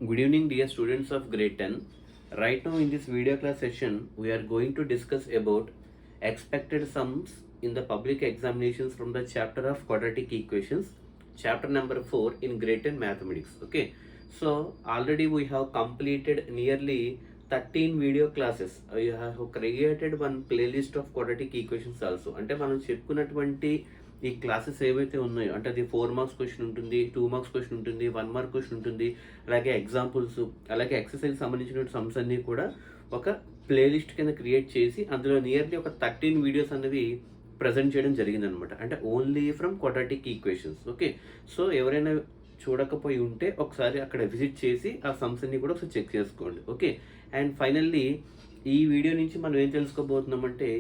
Good evening, dear students of grade 10. Right now in this video class session, we are going to discuss about expected sums in the public examinations from the chapter of quadratic equations, chapter number 4 in grade 10 mathematics. Okay, so already we have completed nearly 13 video classes. You have created one playlist of quadratic equations also. అంటే మనం చెప్పుకున్నటువంటి ఈ classes ఏవైతే ఉన్నాయో అంటే అది 4 marks question ఉంటుంది, 2 marks question ఉంటుంది, 1 మార్క్ క్వశ్చన్ ఉంటుంది, అలాగే ఎగ్జాంపుల్స్, అలాగే ఎక్సర్సైజ్ సంబంధించిన సమ్స్ అన్నీ కూడా ఒక ప్లేలిస్ట్ కింద క్రియేట్ చేసి అందులో నియర్లీ ఒక 13 వీడియోస్ అనేవి ప్రజెంట్ చేయడం జరిగిందనమాట. అంటే only from quadratic equations. Okay, so ఎవరైనా చూడకపోయి ఉంటే ఒకసారి అక్కడ విజిట్ చేసి ఆ సమ్స్ అన్ని కూడా ఒకసారి చెక్ చేసుకోండి. ఓకే, అండ్ ఫైనల్లీ ఈ వీడియో నుంచి మనం ఏం తెలుసుకోబోతున్నామంటే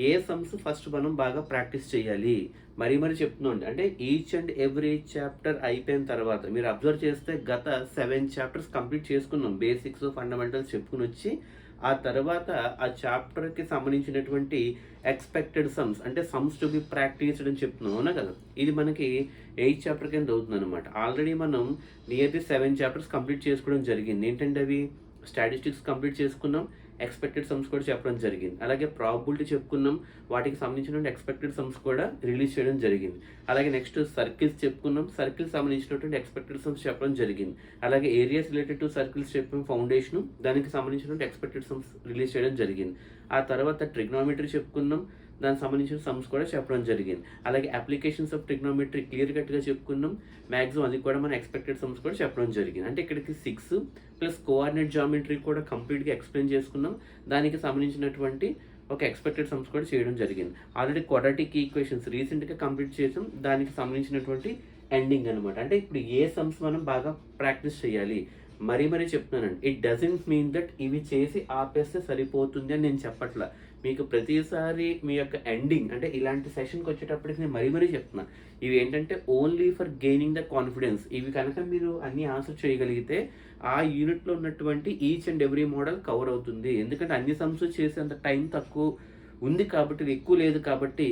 ఏ సమ్స్ ఫస్ట్ మనం బాగా ప్రాక్టీస్ చేయాలి. మరి చెప్తున్నాం అంటే ఈచ్ అండ్ ఎవ్రీ చాప్టర్ అయిపోయిన తర్వాత మీరు అబ్జర్వ్ చేస్తే గత 7 చాప్టర్స్ కంప్లీట్ చేసుకున్నాం. బేసిక్స్, ఫండమెంటల్స్ చెప్పుకుని వచ్చి ఆ తర్వాత ఆ చాప్టర్కి సంబంధించినటువంటి ఎక్స్పెక్టెడ్ సమ్స్ అంటే సమ్స్ టు బి ప్రాక్టీస్డ్ అని చెప్తున్నాం, అవునా కదా. ఇది మనకి 8 చాప్టర్ కింద అవుతుంది అనమాట. ఆల్రెడీ మనం నియర్లీ 7 చాప్టర్స్ కంప్లీట్ చేసుకోవడం జరిగింది. ఏంటంటే అవి స్టాటిస్టిక్స్ కంప్లీట్ చేసుకున్నాం, ఎక్స్పెక్టెడ్ సమ్స్ కూడా చెప్పడం జరిగింది, అలాగే ప్రాబబిలిటీ చెప్పుకున్నాం, వాటికి సంబంధించినటువంటి ఎక్స్పెక్టెడ్ సమ్స్ కూడా రిలీజ్ చేయడం జరిగింది. అలాగే నెక్స్ట్ సర్కిల్స్ చెప్పుకున్నాం, సర్కిల్స్ సంబంధించినటువంటి ఎక్స్పెక్టెడ్ సమ్స్ చెప్పడం జరిగింది. అలాగే ఏరియాస్ రిలేటెడ్ టు సర్కిల్స్ చెప్పాం, ఫౌండేషన్, దానికి సంబంధించినటువంటి ఎక్స్పెక్టెడ్ సమ్స్ రిలీజ్ చేయడం జరిగింది. ఆ తర్వాత ట్రిగ్నోమెట్రీ చెప్పుకున్నాం, దానికి సంబంధించిన సమ్స్ కూడా చెప్పడం జరిగింది. అలాగే అప్లికేషన్స్ ఆఫ్ ట్రిగ్నోమెట్రీ క్లియర్ కట్గా చెప్పుకున్నాం, మ్యాక్సిమం అది కూడా మన ఎక్స్పెక్టెడ్ సమ్స్ కూడా చెప్పడం జరిగింది. అంటే ఇక్కడికి 6 ప్లస్ కోఆర్డినేట్ జామెట్రీ కూడా కంప్లీట్గా ఎక్స్ప్లెయిన్ చేసుకున్నాం, దానికి సంబంధించినటువంటి ఒక ఎక్స్పెక్టెడ్ సమ్స్ కూడా చేయడం జరిగింది. ఆల్రెడీ క్వాడ్రాటిక్ ఈక్వేషన్స్ రీసెంట్గా కంప్లీట్ చేసాం, దానికి సంబంధించినటువంటి ఎండింగ్ అనమాట. అంటే ఇప్పుడు ఏ సమ్స్ మనం బాగా ప్రాక్టీస్ చేయాలి మరీ చెప్తున్నానండి. ఇట్ డజంట్ మీన్ దట్ ఇవి చేసి ఆపేస్తే సరిపోతుంది అని నేను చెప్పట్లా. మీకు ప్రతిసారి మీ యొక్క ఎండింగ్ అంటే ఇలాంటి సెషన్కి వచ్చేటప్పటికి నేను మరీ చెప్తున్నాను, ఇవి ఏంటంటే only for gaining the confidence. ఇవి కనుక మీరు అన్ని ఆన్సర్ చేయగలిగితే ఆ యూనిట్లో ఉన్నటువంటి each and every model cover అవుతుంది. ఎందుకంటే అన్ని సమ్స్ చేసేంత టైం తక్కువ ఉంది కాబట్టి, ఎక్కువ లేదు కాబట్టి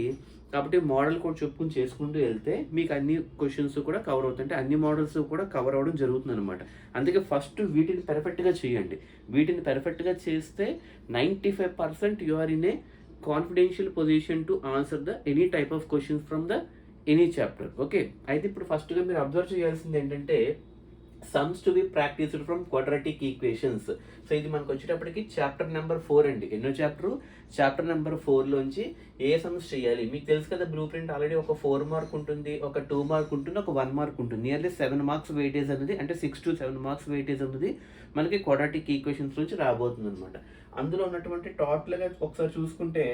మోడల్ కూడా చెప్పుకుని చేసుకుంటూ వెళ్తే మీకు అన్ని క్వశ్చన్స్ కూడా కవర్ అవుతుంటే అన్ని మోడల్స్ కూడా కవర్ అవ్వడం జరుగుతుంది అనమాట. అందుకే ఫస్ట్ వీటిని పెర్ఫెక్ట్గా చేయండి. వీటిని పెర్ఫెక్ట్గా చేస్తే 95% you are in a confidential position to answer the any type of questions from the any chapter. Okay, అయితే ఇప్పుడు ఫస్ట్గా మీరు అబ్జర్వ్ చేయాల్సింది ఏంటంటే sums to be practised from quadratic equations. So ఇది మనకు వచ్చేటప్పటికి చాప్టర్ నెంబర్ 4 అండి. ఎన్నో చాప్టర్ నెంబర్ 4లోంచి ఏ సమ్స్ చేయాలి మీకు తెలుసు కదా. బ్లూ ప్రింట్ ఆల్రెడీ ఒక 4 మార్క్ ఉంటుంది, ఒక 2 మార్క్ ఉంటుంది, ఒక 1 మార్క్ ఉంటుంది. నియర్లీ 7 మార్క్స్ వెయిటేజ్ అనేది అంటే 6 to 7 మార్క్స్ వెయిటేజ్ అనేది మనకి క్వాడ్రాటిక్ ఈక్వేషన్స్ నుంచి రాబోతుంది అనమాట. అందులో ఉన్నటువంటి టోటల్గా ఒకసారి చూసుకుంటే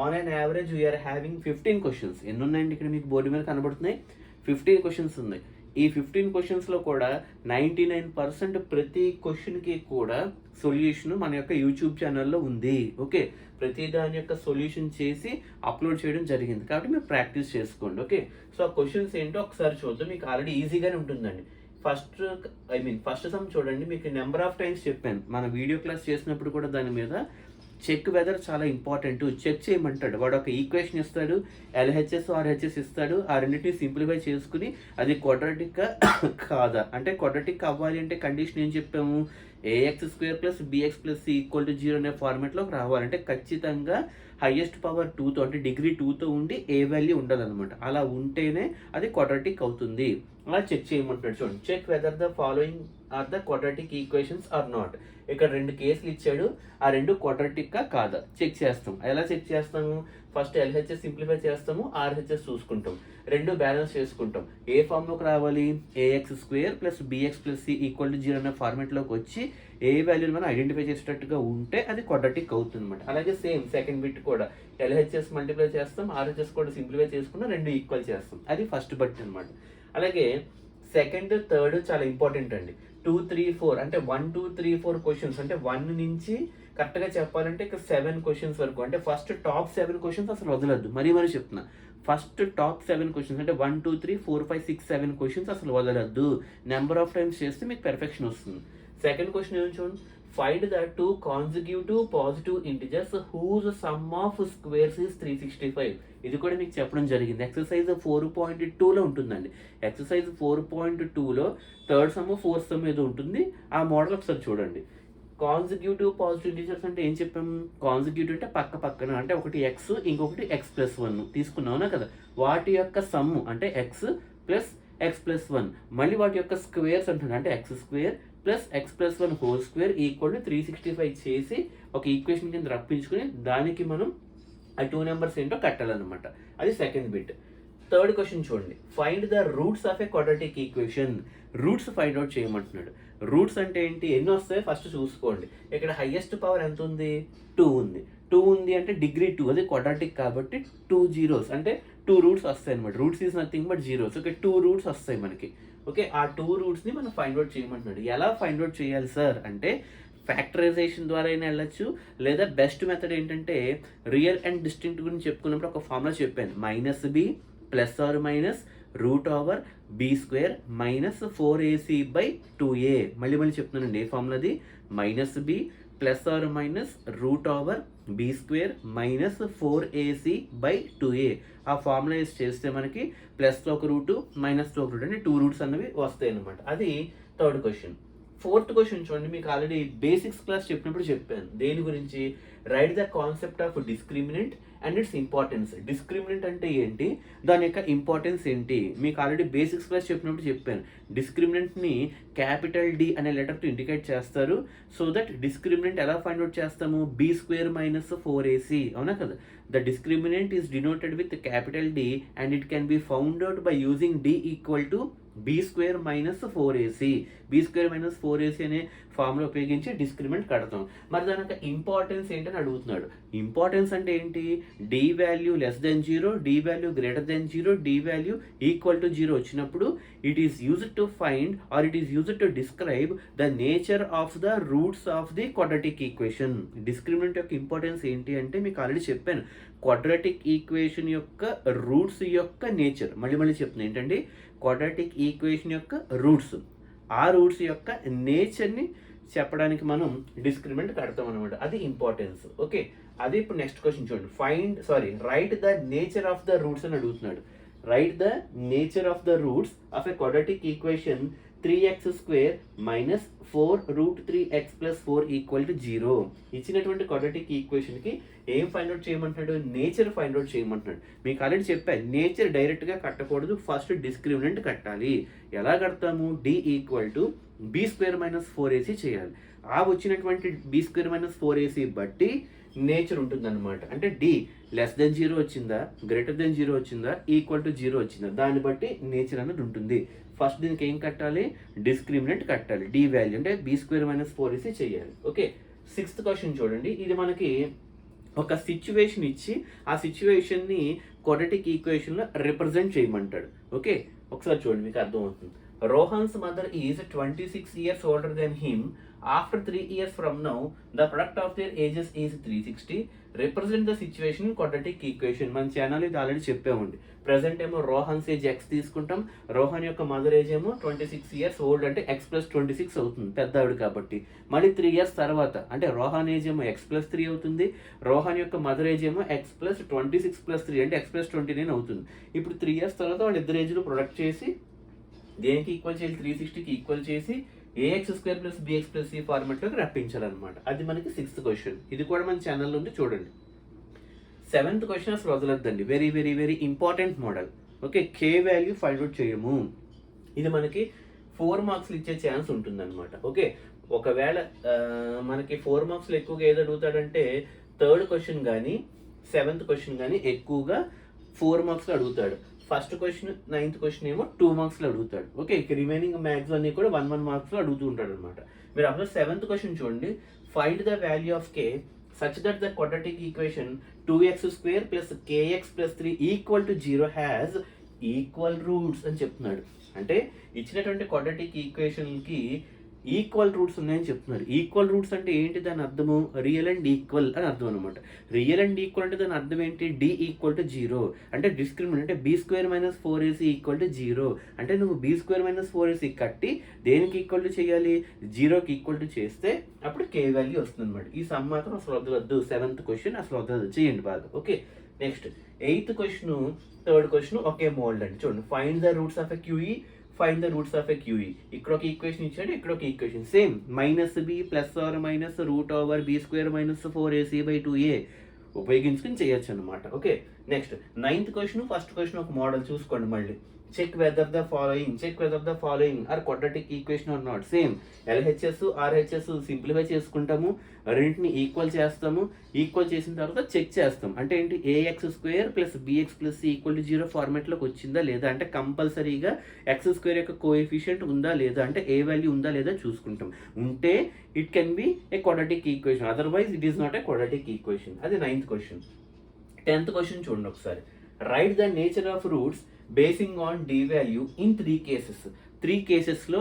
on and average we are having 15 questions. ఎన్ని ఉన్నాయండి ఇక్కడ మీకు బోర్డు మీద కనబడుతున్నాయి? 15 క్వశ్చన్స్ ఉన్నాయి. ఈ 15 క్వశ్చన్స్లో కూడా 99% ప్రతి క్వశ్చన్కి కూడా సొల్యూషన్ మన యొక్క యూట్యూబ్ ఛానల్లో ఉంది. ఓకే, ప్రతి దాని యొక్క సొల్యూషన్ చేసి అప్లోడ్ చేయడం జరిగింది కాబట్టి మీరు ప్రాక్టీస్ చేసుకోండి. ఓకే, సో ఆ క్వశ్చన్స్ ఏంటో ఒకసారి చూద్దాం. మీకు ఆల్రెడీ ఈజీగానే ఉంటుందండి. ఫస్ట్ సమ్ చూడండి. మీకు నెంబర్ ఆఫ్ టైమ్స్ చెప్పాను మన వీడియో క్లాస్ చేసినప్పుడు కూడా దాని మీద చెక్ వెదర్ చాలా ఇంపార్టెంట్. చెక్ చేయమంటాడు వాడు, ఒక ఈక్వేషన్ ఇస్తాడు, ఎల్హెచ్ఎస్ ఆర్హెచ్ఎస్ ఇస్తాడు, ఆ రెండింటిని సింప్లిఫై చేసుకుని అది క్వాడ్రాటిక్ కాదా అంటే క్వాడ్రాటిక్ అవ్వాలి అంటే కండిషన్ ఏం చెప్పాము, ax² + bx + c = 0 అనే ఫార్మాట్లోకి రావాలంటే ఖచ్చితంగా హైయెస్ట్ పవర్ 2తో అంటే డిగ్రీ 2తో ఉండి ఏ వాల్యూ ఉండాలన్నమాట. అలా ఉంటేనే అది క్వాడ్రాటిక్ అవుతుంది. అలా చెక్ చేయమంటాడు. చూడండి, check whether the following are the quadratic equations or not. ఇక్కడ 2 కేసులు ఇచ్చాడు, ఆ 2 క్వాడ్రాటిక్గా కాదా చెక్ చేస్తాం. ఎలా చెక్ చేస్తాము? ఫస్ట్ ఎల్హెచ్ఎస్ సింప్లిఫై చేస్తాము, ఆర్హెచ్ఎస్ చూసుకుంటాం, 2 బ్యాలెన్స్ చేసుకుంటాం. ఏ ఫామ్లోకి రావాలి? ax² + bx + c = 0 అనే ఫార్మాట్లోకి వచ్చి ఏ వాల్యూని మనం ఐడెంటిఫై చేసేటట్టుగా ఉంటే అది క్వాడ్రాటిక్ అవుతుంది అనమాట. అలాగే సేమ్ సెకండ్ బిట్ కూడా ఎల్హెచ్ఎస్ మల్టిప్లై చేస్తాం, ఆర్హెచ్ఎస్ కూడా సింప్లిఫై చేసుకున్న 2 ఈక్వల్ చేస్తాం. అది ఫస్ట్ బట్ అనమాట. అలాగే సెకండ్, థర్డ్ చాలా ఇంపార్టెంట్ అండి. 2, 3, 4 అంటే 1, 2, 3, 4 క్వశ్చన్స్ అంటే 1 నుంచి కరెక్ట్గా చెప్పాలంటే ఇక్కడ 7 క్వశ్చన్స్ వరకు అంటే ఫస్ట్ టాప్ 7 క్వశ్చన్స్ అసలు వదలద్దు. మరీ చెప్తున్నా, ఫస్ట్ టాప్ 7 క్వశ్చన్స్ అంటే 1, 2, 3, 4, 5, 6, 7 క్వశ్చన్స్ అసలు వదలద్దు. నెంబర్ ఆఫ్ టైమ్స్ చేస్తే మీకు పెర్ఫెక్షన్ వస్తుంది. సెకండ్ క్వశ్చన్ ఏం చూడండి, find the 2 consecutive positive integers whose sum of squares is 365. ఇది కూడా మీకు చెప్పడం జరిగింది. ఎక్సర్సైజ్ 4.2లో ఉంటుందండి. ఎక్సర్సైజ్ 4.2లో థర్డ్ సమ్ ఫోర్త్ సమ్ ఏదో ఉంటుంది. ఆ మోడల్ ఒకసారి చూడండి. కాన్సిక్యూటివ్ పాజిటివ్ ఇంటిజర్స్ అంటే ఏం చెప్పాము? కాన్సిక్యూటివ్ అంటే పక్క పక్కన, అంటే ఒకటి ఎక్స్ ఇంకొకటి x+1 తీసుకున్నావునా కదా, వాటి యొక్క సమ్ అంటే x+x+1, మళ్ళీ వాటి యొక్క స్క్వేర్స్ అంటున్నాడు, అంటే x² + x+1 whole square equal to 365 చేసి ఒక ఈక్వేషన్ కింద రప్పించుకుని దానికి మనం ఆ 2 నెంబర్స్ ఏంటో కట్టాలన్నమాట. అది సెకండ్ బిట్. థర్డ్ క్వశ్చన్ చూడండి. Find the roots of a quadratic equation. Roots find out చేయమంటున్నాడు. రూట్స్ అంటే ఏంటి, ఎన్ని వస్తాయో ఫస్ట్ చూసుకోండి. ఇక్కడ హైయెస్ట్ పవర్ ఎంత ఉంది? 2 ఉంది. 2 ఉంది అంటే డిగ్రీ 2, అది క్వాడ్రాటిక్ కాబట్టి 2 జీరోస్ అంటే 2 రూట్స్ వస్తాయి అనమాట. Roots is nothing but zeros. Okay, 2 roots వస్తాయి మనకి. ఓకే, ఆ 2 రూట్స్ని మనం ఫైండ్ అవుట్ చేయమంటున్నాడు. ఎలా ఫైండ్ అవుట్ చేయాలి సార్ అంటే ఫ్యాక్టరైజేషన్ ద్వారా అయినా వెళ్ళచ్చు, లేదా బెస్ట్ మెథడ్ ఏంటంటే రియల్ అండ్ డిస్టింక్ట్ గురించి చెప్పుకున్నప్పుడు ఒక ఫార్ములా చెప్పాను. -b ±√b² -4ac/2a. మళ్ళీ చెప్తున్నానండి ఏ ఫార్ములాది? -b ±√b² -4ac/2a. ఆ ఫార్ములా యూస్ చేస్తే మనకి ప్లస్తో ఒక రూటు మైనస్తో ఒక రూట్ అంటే 2 రూట్స్ అన్నవి వస్తాయి అన్నమాట. అది థర్డ్ క్వశ్చన్. ఫోర్త్ క్వశ్చన్ చూడండి. మీకు ఆల్రెడీ బేసిక్స్ క్లాస్ చెప్పినప్పుడు చెప్పాను. దేని గురించి? Right the concept of discriminant and its importance. Discriminant అంటే ఏంటి, దాని యొక్క ఇంపార్టెన్స్ ఏంటి, మీకు ఆల్రెడీ బేసిక్స్ క్లాస్ చెప్పినప్పుడు చెప్పాను. డిస్క్రిమినెంట్ని D అనే లెటర్తో ఇండికేట్ చేస్తారు. సో దట్ డిస్క్రిమినెంట్ ఎలా ఫైండ్ అవుట్ చేస్తాము? b² -4ac, అవునా కదా. The discriminant is denoted with D and it can be found out by using d equal to b² -4ac. b² -4ac అనే formula ఉపయోగించి discriminant కడతాం. మరి దాని యొక్క ఇంపార్టెన్స్ ఏంటని అడుగుతున్నాడు. ఇంపార్టెన్స్ అంటే ఏంటి? d value <0, d value <0, d value =0 వచ్చినప్పుడు it is used to find or it is used to describe the nature of the roots of the quadratic equation. Discriminant యొక్క ఇంపార్టెన్స్ ఏంటి అంటే మీకు ఆల్రెడీ చెప్పాను. క్వాడ్రాటిక్ ఈక్వేషన్ యొక్క roots యొక్క nature. మళ్ళీ చెప్తున్నాను ఏంటంటే క్వాడ్రాటిక్ ఈక్వేషన్ యొక్క రూట్స్, ఆ రూట్స్ యొక్క నేచర్ని చెప్పడానికి మనం డిస్క్రిమినెంట్ కడతాం అనమాట. అది ఇంపార్టెన్స్. ఓకే, అది ఇప్పుడు నెక్స్ట్ క్వశ్చన్ చూడండి. Right the nature of the roots అని అడుగుతున్నాడు. Right the nature of the roots of a quadratic equation 3x² -4√3x + 4 = 0. ఇచ్చినటువంటి క్వాడ్రాటిక్ ఈక్వేషన్కి ఏం ఫైండ్ అవుట్ చేయమంటున్నాడు? నేచర్ ఫైండ్ అవుట్ చేయమంటున్నాడు. మీకు ఆల్రెడీ చెప్పాను, నేచర్ డైరెక్ట్గా కట్టకూడదు, ఫస్ట్ డిస్క్రిమినెంట్ కట్టాలి. ఎలా కడతాము? d = b² -4ac చేయాలి. ఆ వచ్చినటువంటి b² -4ac బట్టి నేచర్ ఉంటుందన్నమాట. అంటే d <0 వచ్చిందా, <0 వచ్చిందా, =0 వచ్చిందా, దాన్ని బట్టి నేచర్ అనేది ఉంటుంది. ఫస్ట్ దీనికి ఏం కట్టాలి? డిస్క్రిమినెంట్ కట్టాలి. d వాల్యూ అంటే b² -4ac చేయాలి. ఓకే, సిక్స్త్ క్వశ్చన్ చూడండి. ఇది మనకి ఒక సిచ్యువేషన్ ఇచ్చి ఆ సిచ్యువేషన్ని క్వాడ్రాటిక్ ఈక్వేషన్లో రిప్రజెంట్ చేయమంటాడు. ఓకే, ఒకసారి చూడండి మీకు అర్థమవుతుంది. Rohan's mother is 26 years older than him. After 3 years from now, the product of their ages is 360. Represent the situation in quadratic equation. మన ఛానల్ ఇది ఆల్రెడీ చెప్పామండి. ప్రెసెంట్ ఏమో రోహన్స్ ఏజ్ x తీసుకుంటాం. రోహన్ యొక్క మదర్ ఏజ్ ఏమో 26 years old అంటే x + 26 అవుతుంది, పెద్ద ఆవిడ కాబట్టి. మళ్ళీ 3 years తర్వాత అంటే రోహన్ ఏజ్ ఏమో x + 3 అవుతుంది. రోహన్ యొక్క మదర్ ఏజ్ ఏమో x + 26 + 3 అంటే x + 29 అవుతుంది. ఇప్పుడు 3 years తర్వాత వాళ్ళ ఇద్దరు ఏజ్లు ప్రొడక్ట్ చేసి దేనికి ఈక్వల్ చేయాలి? 360కి ఈక్వల్ చేసి ax² + bx + c ఫార్మెట్లోకి రప్పించాలన్నమాట. అది మనకి సిక్స్త్ క్వశ్చన్. ఇది కూడా మన ఛానల్లో ఉంది, చూడండి. సెవెంత్ క్వశ్చన్ అసలు వదలొద్దండి. Very very very important model. Okay, k value find out చేయము. ఇది మనకి 4 మార్క్స్లు ఇచ్చే ఛాన్స్ ఉంటుందన్నమాట. ఓకే, ఒకవేళ మనకి 4 మార్క్స్లు ఎక్కువగా ఏది అడుగుతాడంటే థర్డ్ క్వశ్చన్ కానీ సెవెంత్ క్వశ్చన్ కానీ ఎక్కువగా 4 మార్క్స్లో అడుగుతాడు. ఫస్ట్ క్వశ్చన్ 9th క్వశ్చన్ ఏమో 2 మార్క్స్లో అడుగుతాడు. ఓకే, రిమైనింగ్ మ్యాథ్స్ అన్ని కూడా 1 మార్క్స్లో అడుగుతూ ఉంటాడు అనమాట. మీరు అప్పుడు సెవెంత్ క్వశ్చన్ చూడండి. Find the value of k such that the quadratic equation 2x² + kx + 3 = 0 has equal roots అని చెప్తున్నాడు. అంటే ఇచ్చినటువంటి క్వాడ్రాటిక్ ఈక్వేషన్కి ఈక్వల్ రూట్స్ ఉన్నాయని చెప్తున్నారు. ఈక్వల్ రూట్స్ అంటే ఏంటి దాని అర్థము? రియల్ అండ్ ఈక్వల్ అని అర్థం అనమాట. రియల్ అండ్ ఈక్వల్ అంటే దాని అర్థం ఏంటి? డి ఈక్వల్ టు 0 అంటే డిస్క్రిమినెంట్ అంటే b² - 4ac ఈక్వల్ టు 0 అంటే నువ్వు b² - 4ac కట్టి దేనికి ఈక్వల్ టు చేయాలి? 0కి ఈక్వల్ టు చేస్తే అప్పుడు k వాల్యూ వస్తుంది అనమాట. ఈ సమ్ మాత్రం అసలు వద్దవద్దు. 7th క్వశ్చన్ అసలు వద్దవద్దు, చేయండి బాగా. Okay, next 8th question, 3rd question ఒకే మోడల్ అండి. చూడండి, find the roots of a QE, find the roots of a QE. ఇక్కడ ఒక ఈక్వేషన్ ఇచ్చాడు, ఇక్కడ ఒక equation same -b ± √b² - 4ac/2a ఉపయోగించుకుని చేయొచ్చు అనమాట. Okay, next 9th question, first question ఒక మోడల్ చూసుకోండి మళ్ళీ. Check whether the following are quadratic equation or not. Same LHS RHS simplify చేసుకుంటాము, రెండింటిని ఈక్వల్ చేస్తాము, ఈక్వల్ చేసిన తర్వాత చెక్ చేస్తాం. అంటే ఏంటి? ax² + bx + c = 0 ఫార్మాట్లోకి వచ్చిందా లేదా అంటే కంపల్సరీగా x² యొక్క కోఎఫిషియంట్ ఉందా లేదా అంటే ఏ వాల్యూ ఉందా లేదా చూసుకుంటాం. ఉంటే it can be A quadratic equation, otherwise it is not a quadratic equation. అది 9th క్వశ్చన్. 10th క్వశ్చన్ చూడండి ఒకసారి. Right the nature of roots basing on d value in 3 cases. 3 కేసెస్లో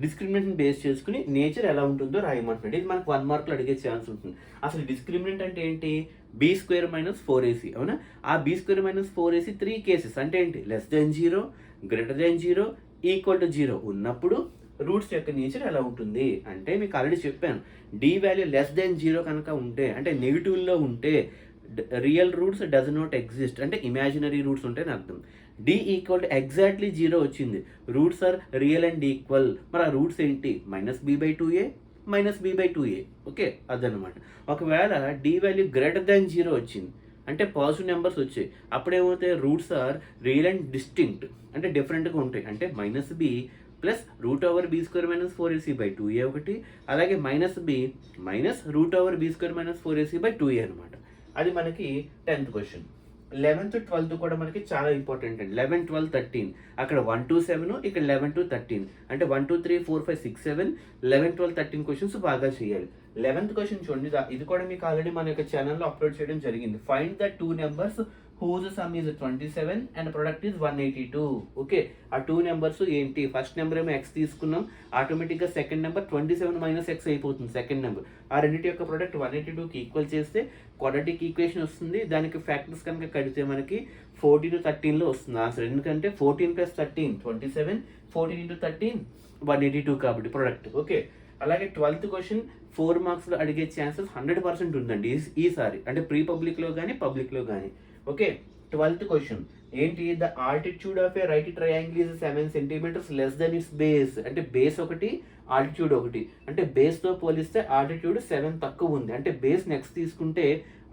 డిస్క్రిమినెంట్ బేస్ చేసుకుని nature ఎలా ఉంటుందో రాయమంటున్నాడు. ఇది మనకు 1 మార్కులు అడిగే ఛాన్స్ ఉంటుంది. అసలు డిస్క్రిమినెంట్ అంటే ఏంటి? b² - 4ac, అవునా? ఆ b² - 4ac 3 కేసెస్ అంటే ఏంటి? <0, <0, = 0 ఉన్నప్పుడు రూట్స్ యొక్క నేచర్ ఎలా ఉంటుంది అంటే మీకు ఆల్రెడీ చెప్పాను. d వాల్యూ <0 కనుక ఉంటే అంటే నెగిటివ్లో ఉంటే real roots does not exist అంటే ఇమాజినరీ రూట్స్ ఉంటాయని అర్థం. d = ఎగ్జాక్ట్లీ 0 వచ్చింది, roots are real and equal. మరి ఆ రూట్స్ ఏంటి? -b/2a -b/2a. ఓకే, అదనమాట. ఒకవేళ d వాల్యూ <0 వచ్చింది అంటే పాజిటివ్ నెంబర్స్ వచ్చాయి, అప్పుడేమవుతాయి? Roots are real and distinct అంటే డిఫరెంట్గా ఉంటాయి. అంటే -b + √b² - 4ac/2a ఒకటి, అలాగే -b - √b² - 4ac/2a అనమాట. అది మనకి 10th క్వశ్చన్. 11th 12th కూడా మనకి చాలా ఇంపార్టెంట్ అండి. 11 12 13 అక్కడ 1 to 7, ఇక్కడ 11 to 13 అంటే 1 2 3 4 5 6 7 11 12 13 క్వశ్చన్స్ బాగా చేయాలి. 11th క్వశ్చన్ చూడండి, ఇది కూడా మీకు ఆల్రెడీ మన యొక్క ఛానల్లో అప్లోడ్ చేయడం జరిగింది. Find the 2 numbers whose sum is 27 and product is 182. Okay, ఆ 2 నెంబర్స్ ఏంటి? ఫస్ట్ నెంబర్ ఏమో x తీసుకున్నాం, ఆటోమేటిక్గా సెకండ్ నెంబర్ 27 - x అయిపోతుంది సెకండ్ నెంబర్. ఆ రెండింటి యొక్క ప్రొడక్ట్ 182కి ఈక్వల్ చేస్తే క్వాడ్రాటిక్ ఈక్వేషన్ వస్తుంది. దానికి ఫ్యాక్టర్స్ కనుక కడితే మనకి 14 to 13లో వస్తుంది ఆన్సర్. ఎందుకంటే 14 + 13 27, 14 × 13 182 కాబట్టి ప్రొడక్ట్. ఓకే, అలాగే 12th క్వశ్చన్ 4 మార్క్స్లో అడిగే ఛాన్సెస్ 100% ఉందండి ఈసారి, అంటే ప్రీ పబ్లిక్లో కానీ పబ్లిక్లో కానీ. ఓకే, 12th క్వశ్చన్ ఏంటి? The altitude of A right triangle is 7 centimeters less than it's base. అంటే బేస్ ఒకటి, ఆల్టిట్యూడ్ ఒకటి. అంటే బేస్తో పోలిస్తే ఆల్టిట్యూడ్ 7 తక్కువ ఉంది. అంటే బేస్ నెక్స్ట్ తీసుకుంటే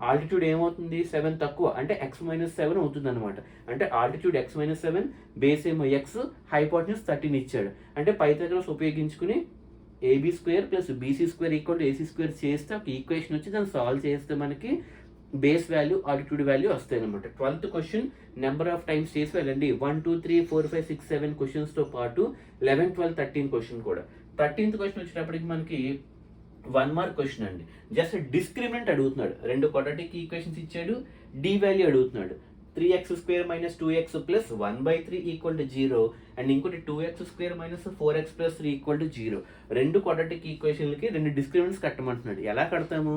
ఆల్టిట్యూడ్ ఏమవుతుంది? 7 తక్కువ అంటే x - 7 అవుతుంది అనమాట. అంటే ఆల్టిట్యూడ్ x - 7, బేస్ ఏమో x, హైపోటెన్యూస్ 13 ఇచ్చాడు. అంటే పైథాగరస్ ఉపయోగించుకుని ab² + bc² = ac² చేస్తే ఒక ఈక్వేషన్ వచ్చి దాన్ని సాల్వ్ చేస్తే మనకి బేస్ వాల్యూ, ఆల్టిట్యూడ్ వాల్యూ వస్తాయి అనమాట. 12th question number of times చేసి వెళ్ళండి. 1 2 3 4 5 6 7 క్వశ్చన్స్తో పాటు 11 12 13 క్వశ్చన్ కూడా. 13th క్వశ్చన్ వచ్చేటప్పటికి మనకి 1 మార్క్ క్వశ్చన్ అండి. జస్ట్ డిస్క్రిమినెంట్ అడుగుతున్నాడు. 2 క్వాడ్రాటిక్ ఈక్వేషన్స్ ఇచ్చాడు, d వాల్యూ అడుగుతున్నాడు. 3x² - 2x + 1/3 = 0 అండ్ ఇంకోటి 2x² - 4x + 3 = 0. 2 క్వాడ్రాటిక్ ఈక్వేషన్లకి 2 డిస్క్రిమినెంట్స్ కట్టమంటున్నాడు. ఎలా కడతాము?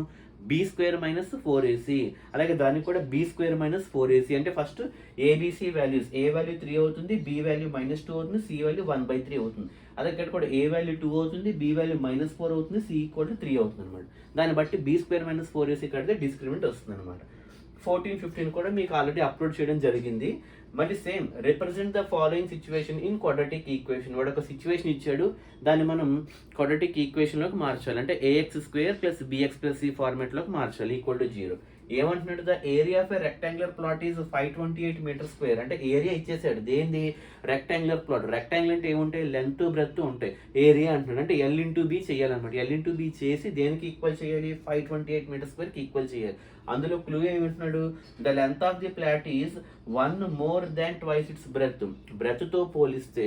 b² - 4ac, అలాగే దానికి కూడా b² - 4ac. అంటే first abc values, a value 3 అవుతుంది, b వాల్యూ -2 అవుతుంది, c వాల్యూ 1/3 అవుతుంది. అదే ఇక్కడ కూడా a వాల్యూ 2 అవుతుంది, b వాల్యూ -4 అవుతుంది, c = 3 అవుతుంది అనమాట. దాన్ని బట్టి b² - 4ac కడితే డిస్క్రిమినెంట్ వస్తుంది అనమాట. 14 15 కూడా మీకు ఆల్రెడీ అప్లోడ్ చేయడం జరిగింది. మళ్ళీ same represent the following situation in quadratic equation. వాడు ఒక సిచ్యువేషన్ ఇచ్చాడు, దాన్ని మనం క్వాడ్రాటిక్ ఈక్వేషన్లోకి మార్చాలి. అంటే ax² + bx + c ఫార్మాట్లోకి మార్చాలి = 0. ఏమంటున్నాడు? The area of a rectangular plot is 528 m². అంటే ఏరియా ఇచ్చేసాడు. దేనిది? Rectangular plot. రెక్టాంగులర్ అంటే ఏముంటాయి? లెంత్ బ్రెత్ ఉంటాయి. ఏరియా అంటున్నాడు అంటే l × b చేయాలన్నమాట. l × b చేసి దేనికి ఈక్వల్ చేయాలి? 528 m² ఈక్వల్ చేయాలి. అందులో క్లూ ఏమంటున్నాడు? The length of the plot is 1 more than twice its breadth. బ్రెత్తో పోలిస్తే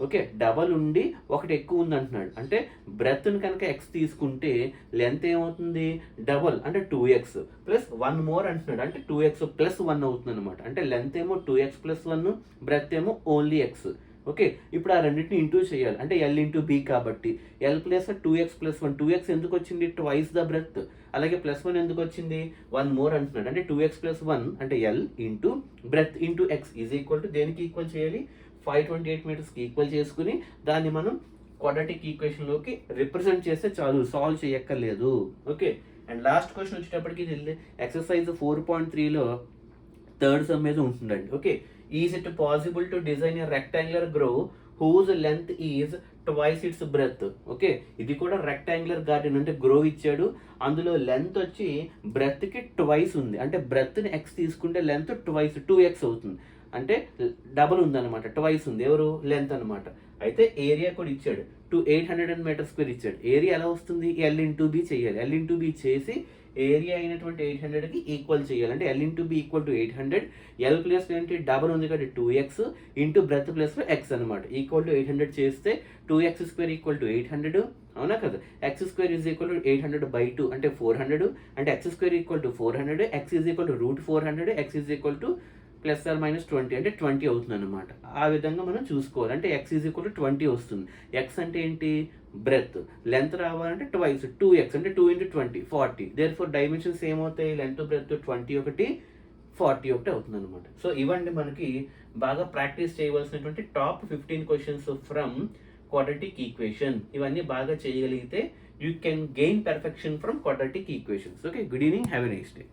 ఓకే డబల్ ఉండి ఒకటి ఎక్కువ ఉంది అంటున్నాడు. అంటే బ్రెత్ని కనుక x తీసుకుంటే లెంత్ ఏమవుతుంది? డబల్ అంటే 2x + 1 more అంటున్నాడు. అంటే 2x + 1 అవుతుంది అనమాట. అంటే లెంత్ ఏమో 2x + 1, బ్రెత్ ఏమో ఓన్లీ x. ఓకే, ఇప్పుడు ఆ రెండింటిని ఇంటూ చేయాలి అంటే ఎల్ ఇంటూ బి కాబట్టి L plus 2x plus 1. 2x ఎందుకు వచ్చింది? Twice the breadth. అలాగే ప్లస్ 1 ఎందుకు వచ్చింది? 1 మోర్ అంటున్నాడు. అంటే 2x ప్లస్ 1 అంటే L into breath into X is equal to దేనికి ఈక్వల్ చేయాలి? 528 మీటర్స్కి ఈక్వల్ చేసుకుని దాన్ని మనం క్వాడ్రాటిక్ ఈక్వేషన్లోకి రిప్రజెంట్ చేస్తే చాలు, సాల్వ్ చేయక్కర్లేదు. ఓకే, అండ్ లాస్ట్ క్వశ్చన్ వచ్చేటప్పటికి ఇది ఎక్సర్సైజ్ 4.3లో థర్డ్ సమ్ మీద ఉంటుందండి. Okay, is it possible to design a rectangular grove whose length is twice its breadth. Okay, ఇది కూడా రెక్టాంగులర్ గార్డెన్ అంటే గ్రో ఇచ్చాడు, అందులో లెంత్ వచ్చి బ్రెత్కి ట్వైస్ ఉంది. అంటే బ్రెత్ని ఎక్స్ తీసుకుంటే లెంత్ ట్వైస్ 2x అవుతుంది. అంటే డబుల్ ఉందన్నమాట, ట్వైస్ ఉంది. ఎవరు? లెంత్ అనమాట. అయితే ఏరియా కూడా ఇచ్చాడు 800 మీటర్ స్క్వేర్ ఇచ్చాడు. ఏరియా ఎలా వస్తుంది? ఎల్ ఇంటూ బి చేయాలి. ఎల్ ఇంటూ బి చేసి ఏరియా అయినటువంటి 800కి ఈక్వల్ చేయాలి. అంటే L into B equal to 800. L plus ఏంటి? డబల్ ఉంది కాబట్టి 2x into breadth plus x అనమాట. ఈక్వల్ టు 800 చేస్తే 2x స్క్వేర్ ఈక్వల్ టు 800. అవునా కదా? X square is equal to 800/2 అంటే 400. అంటే x square equal to 400. X is equal to √400. X is equal to +or-20 అంటే 20 అవుతుంది అనమాట. ఆ విధంగా మనం చూసుకోవాలి. అంటే x ఈజ్ ఈక్వల్ టు 20 వస్తుంది. x అంటే ఏంటి? బ్రెత్. లెంత్ రావాలంటే ట్వైస్ 2x అంటే 2 × 20 40. దేర్ఫోర్ డైమెన్షన్స్ ఏమవుతాయి? లెంత్ బ్రెత్ 21 41 అవుతుంది అనమాట. సో ఇవండి మనకి బాగా ప్రాక్టీస్ చేయవలసినటువంటి top 15 questions from quadratic equation. ఇవన్నీ బాగా చేయగలిగితే you can gain perfection from quadratic equations. Okay, good evening, have a nice day.